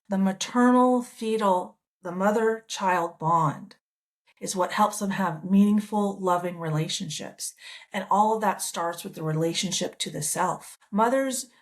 The maternal fetal, the mother-child bond is what helps them have meaningful, loving relationships. And all of that starts with the relationship to the self.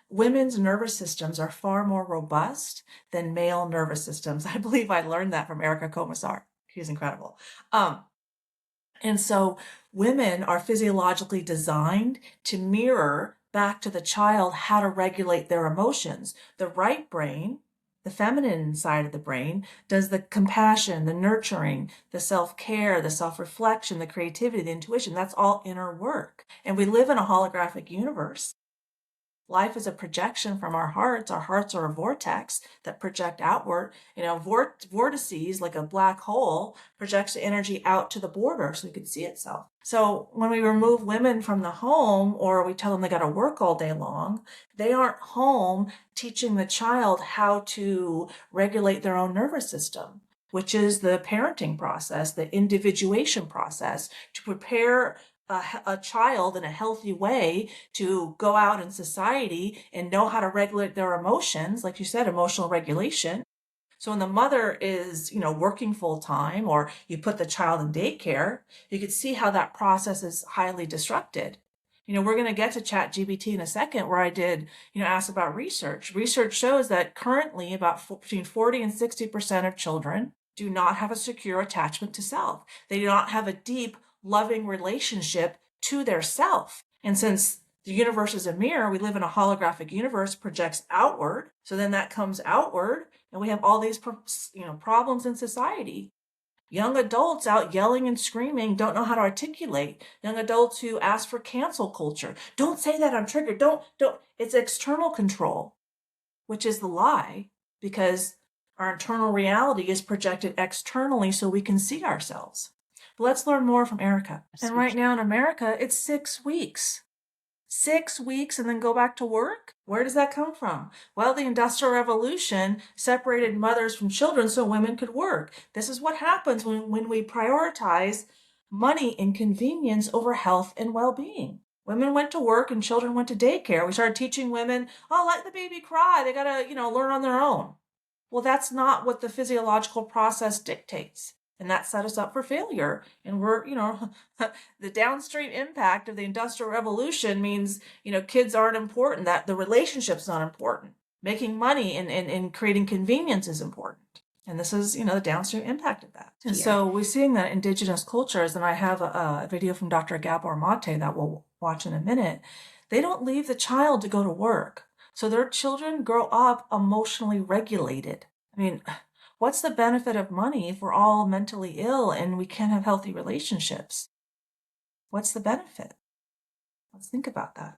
Women's nervous systems are far more robust than male nervous systems. I believe I learned that from Erica Komisar. She's incredible. And so women are physiologically designed to mirror back to the child how to regulate their emotions. The right brain, the feminine side of the brain, does the compassion, the nurturing, the self-care, the self-reflection, the creativity, the intuition. That's all inner work. And we live in a holographic universe. Life is a projection from our hearts. Our hearts are a vortex that project outward. Vortices, like a black hole, projects the energy out to the border so we can see itself. So when we remove women from the home, or we tell them they got to work all day long, they aren't home teaching the child how to regulate their own nervous system, which is the parenting process, the individuation process, to prepare a child in a healthy way to go out in society and know how to regulate their emotions, like you said, emotional regulation. So when the mother is, working full time, or you put the child in daycare, you can see how that process is highly disrupted. We're going to get to ChatGPT in a second, where I did, ask about research. Research shows that currently between 40 and 60% of children do not have a secure attachment to self. They do not have a deep, loving relationship to their self. And since the universe is a mirror, we live in a holographic universe, projects outward. So then that comes outward, and we have all these, problems in society. Young adults out yelling and screaming don't know how to articulate. Young adults who ask for cancel culture. Don't say that, I'm triggered. Don't. It's external control, which is the lie, because our internal reality is projected externally so we can see ourselves. But let's learn more from Erica. And right now in America, it's 6 weeks. 6 weeks and then go back to work? Where does that come from? Well, the Industrial Revolution separated mothers from children so women could work. This is what happens when we prioritize money and convenience over health and well-being. Women went to work and children went to daycare. We started teaching women, let the baby cry. They gotta, learn on their own. Well, that's not what the physiological process dictates. And that set us up for failure. And we're, the downstream impact of the Industrial Revolution means, kids aren't important, that the relationship's not important. Making money and creating convenience is important. And this is, the downstream impact of that. And so we're seeing that indigenous cultures, and I have a video from Dr. Gabor Mate that we'll watch in a minute. They don't leave the child to go to work. So their children grow up emotionally regulated. I mean, what's the benefit of money if we're all mentally ill and we can't have healthy relationships? What's the benefit? Let's think about that.